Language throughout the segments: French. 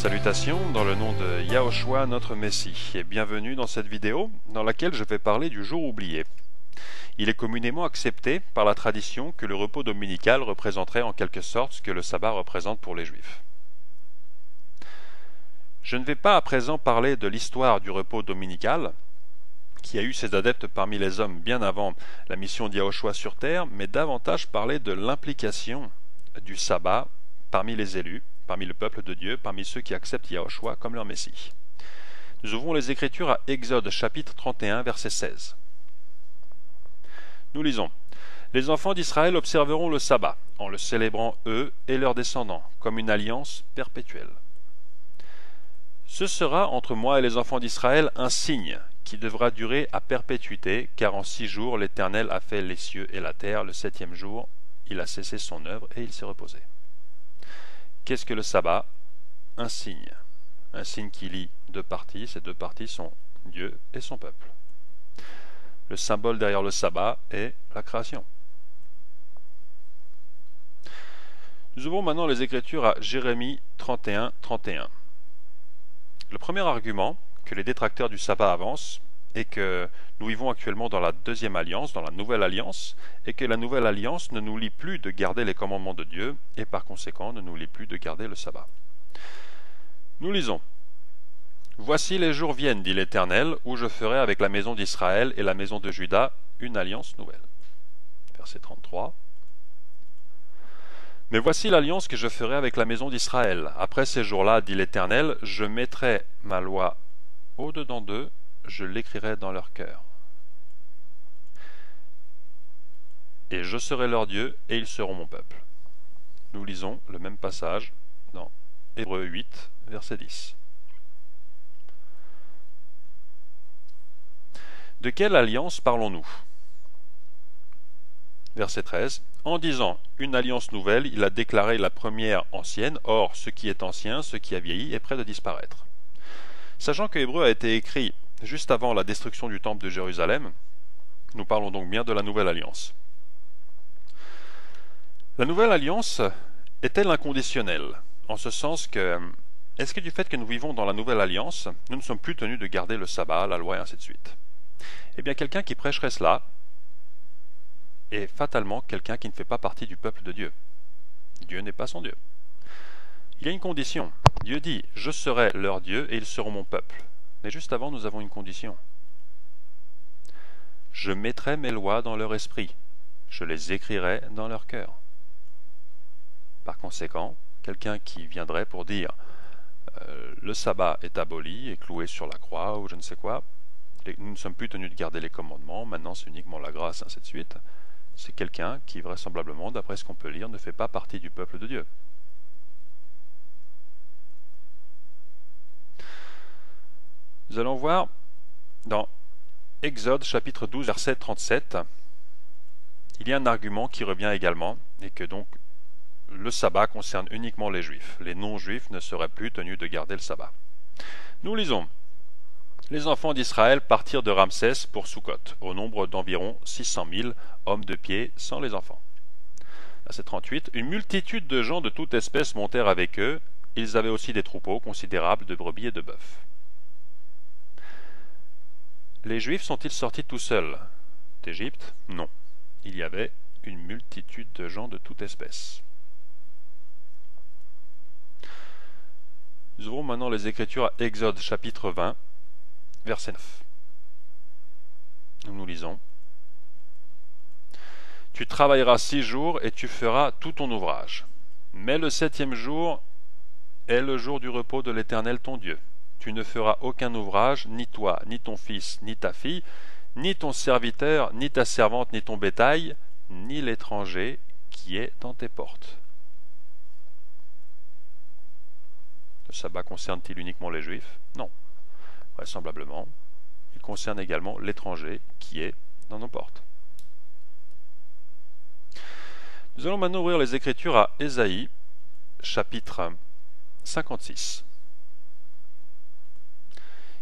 Salutations dans le nom de Yahushua notre Messie et bienvenue dans cette vidéo dans laquelle je vais parler du jour oublié. Il est communément accepté par la tradition que le repos dominical représenterait en quelque sorte ce que le sabbat représente pour les Juifs. Je ne vais pas à présent parler de l'histoire du repos dominical, qui a eu ses adeptes parmi les hommes bien avant la mission d'Yahushua sur terre, mais davantage parler de l'implication du sabbat parmi les élus, parmi le peuple de Dieu, parmi ceux qui acceptent Yahushua comme leur Messie. Nous ouvrons les Écritures à Exode chapitre 31, verset 16. Nous lisons « Les enfants d'Israël observeront le sabbat, en le célébrant eux et leurs descendants, comme une alliance perpétuelle. Ce sera entre moi et les enfants d'Israël un signe qui devra durer à perpétuité, car en 6 jours l'Éternel a fait les cieux et la terre, le 7e jour il a cessé son œuvre et il s'est reposé. » Qu'est-ce que le sabbat? Un signe qui lie deux parties. Ces deux parties sont Dieu et son peuple. Le symbole derrière le sabbat est la création. Nous ouvrons maintenant les Écritures à Jérémie 31, 31. Le premier argument que les détracteurs du sabbat avancent est que nous vivons actuellement dans la deuxième alliance, dans la nouvelle alliance, et que la nouvelle alliance ne nous lie plus de garder les commandements de Dieu, et par conséquent ne nous lie plus de garder le sabbat. Nous lisons « Voici les jours viennent, dit l'Éternel, où je ferai avec la maison d'Israël et la maison de Juda une alliance nouvelle. » Verset 33. « Mais voici l'alliance que je ferai avec la maison d'Israël. Après ces jours-là, dit l'Éternel, je mettrai ma loi au-dedans d'eux, je l'écrirai dans leur cœur. Et je serai leur Dieu, et ils seront mon peuple. » Nous lisons le même passage dans Hébreux 8, verset 10. De quelle alliance parlons-nous? Verset 13. En disant une alliance nouvelle, il a déclaré la première ancienne, or ce qui est ancien, ce qui a vieilli, est près de disparaître. Sachant que Hébreux a été écrit juste avant la destruction du temple de Jérusalem, nous parlons donc bien de la nouvelle alliance. La nouvelle alliance est-elle inconditionnelle? En ce sens que, est-ce que du fait que nous vivons dans la nouvelle alliance, nous ne sommes plus tenus de garder le sabbat, la loi et ainsi de suite? Eh bien, quelqu'un qui prêcherait cela est fatalement quelqu'un qui ne fait pas partie du peuple de Dieu. Dieu n'est pas son Dieu. Il y a une condition. Dieu dit « Je serai leur Dieu et ils seront mon peuple ». Mais juste avant, nous avons une condition. « Je mettrai mes lois dans leur esprit, je les écrirai dans leur cœur. » Par conséquent, quelqu'un qui viendrait pour dire le sabbat est aboli et cloué sur la croix ou je ne sais quoi, nous ne sommes plus tenus de garder les commandements, maintenant c'est uniquement la grâce, ainsi de suite, c'est quelqu'un qui vraisemblablement, d'après ce qu'on peut lire, ne fait pas partie du peuple de Dieu. Nous allons voir dans Exode chapitre 12 verset 37, il y a un argument qui revient également, et que donc le sabbat concerne uniquement les juifs. Les non-juifs ne seraient plus tenus de garder le sabbat. Nous lisons « Les enfants d'Israël partirent de Ramsès pour Sukkot, au nombre d'environ 600 000 hommes de pied sans les enfants. » Verset 38 « Une multitude de gens de toute espèce montèrent avec eux. Ils avaient aussi des troupeaux considérables de brebis et de bœufs. » Les Juifs sont-ils sortis tout seuls d'Égypte? Non. Il y avait une multitude de gens de toute espèce. Nous ouvrons maintenant les Écritures à Exode chapitre 20, verset 9. Nous lisons « Tu travailleras 6 jours et tu feras tout ton ouvrage. Mais le 7e jour est le jour du repos de l'Éternel ton Dieu. Tu ne feras aucun ouvrage, ni toi, ni ton fils, ni ta fille, ni ton serviteur, ni ta servante, ni ton bétail, ni l'étranger qui est dans tes portes. » Le sabbat concerne-t-il uniquement les Juifs? Non. Vraisemblablement, il concerne également l'étranger qui est dans nos portes. Nous allons maintenant ouvrir les Écritures à Ésaïe, chapitre 56.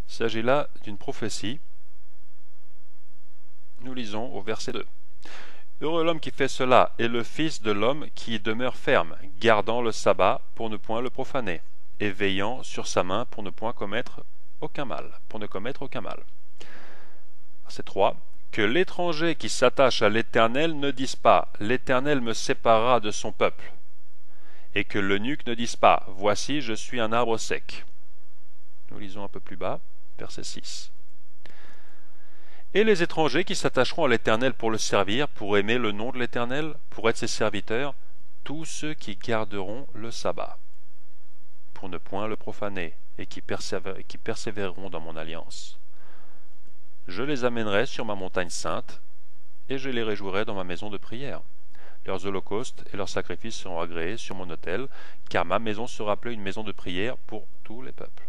Il s'agit là d'une prophétie. Nous lisons au verset 2. Heureux l'homme qui fait cela, et le fils de l'homme qui y demeure ferme, gardant le sabbat pour ne point le profaner. et veillant sur sa main pour ne point commettre aucun mal. Verset 3. Que l'étranger qui s'attache à l'Éternel ne dise pas « L'Éternel me séparera de son peuple », et que l'eunuque ne dise pas « Voici, je suis un arbre sec ». Nous lisons un peu plus bas, verset 6. Et les étrangers qui s'attacheront à l'Éternel pour le servir, pour aimer le nom de l'Éternel, pour être ses serviteurs, tous ceux qui garderont le sabbat, pour ne point le profaner, et qui persévéreront dans mon alliance. Je les amènerai sur ma montagne sainte, et je les réjouirai dans ma maison de prière. Leurs holocaustes et leurs sacrifices seront agréés sur mon autel, car ma maison sera appelée une maison de prière pour tous les peuples.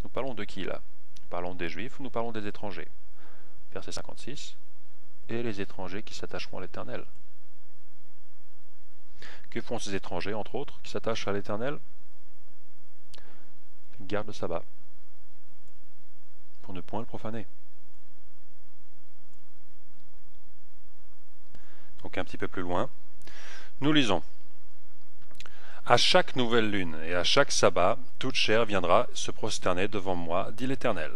Nous parlons de qui là? Nous parlons des Juifs ou nous parlons des étrangers? Verset 56. Et les étrangers qui s'attacheront à l'Éternel. Que font ces étrangers, entre autres, qui s'attachent à l'Éternel? Ils gardent le sabbat, pour ne point le profaner. Donc un petit peu plus loin, nous lisons. À chaque nouvelle lune et à chaque sabbat, toute chair viendra se prosterner devant moi, dit l'Éternel.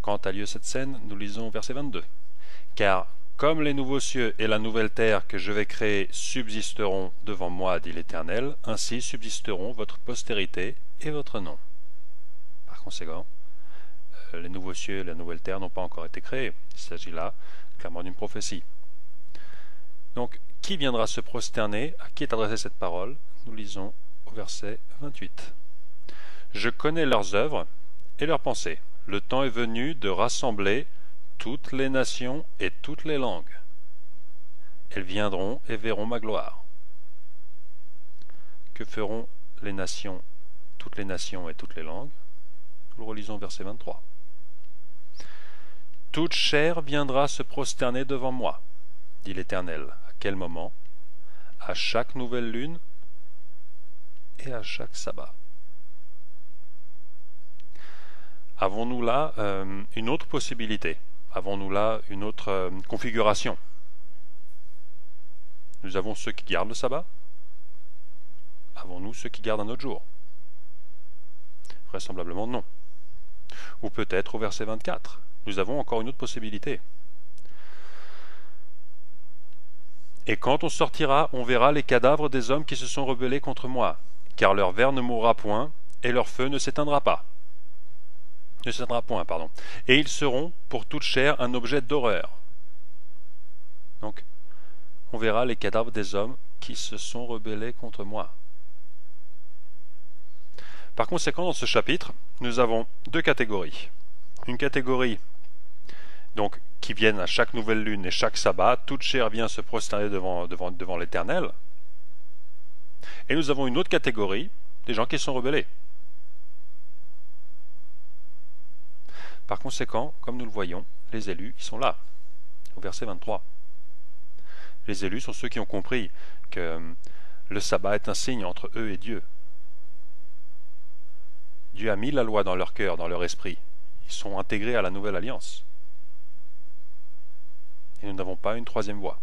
Quand a lieu cette scène, nous lisons verset 22. Car comme les nouveaux cieux et la nouvelle terre que je vais créer subsisteront devant moi, dit l'Éternel, ainsi subsisteront votre postérité et votre nom. Par conséquent, les nouveaux cieux et la nouvelle terre n'ont pas encore été créés. Il s'agit là clairement d'une prophétie. Donc, qui viendra se prosterner? À qui est adressée cette parole? Nous lisons au verset 28. Je connais leurs œuvres et leurs pensées. Le temps est venu de rassembler toutes les nations et toutes les langues. Elles viendront et verront ma gloire. Que feront les nations, toutes les nations et toutes les langues? Nous le relisons verset 23. Toute chair viendra se prosterner devant moi, dit l'Éternel. À quel moment? À chaque nouvelle lune et à chaque sabbat. Avons-nous là une autre possibilité? Avons-nous là une autre configuration? Nous avons ceux qui gardent le sabbat? Avons-nous ceux qui gardent un autre jour? Vraisemblablement non. Ou peut-être au verset 24. Nous avons encore une autre possibilité. Et quand on sortira, on verra les cadavres des hommes qui se sont rebellés contre moi, car leur ver ne mourra point, et leur feu ne s'éteindra pas. Et ils seront, pour toute chair, un objet d'horreur. Donc, on verra les cadavres des hommes qui se sont rebellés contre moi. Par conséquent, dans ce chapitre, nous avons deux catégories. Une catégorie donc qui viennent à chaque nouvelle lune et chaque sabbat, toute chair vient se prosterner devant l'Éternel. Et nous avons une autre catégorie, des gens qui sont rebellés. Par conséquent, comme nous le voyons, les élus, ils sont là, au verset 23. Les élus sont ceux qui ont compris que le sabbat est un signe entre eux et Dieu. Dieu a mis la loi dans leur cœur, dans leur esprit. Ils sont intégrés à la nouvelle alliance. Et nous n'avons pas une troisième voie.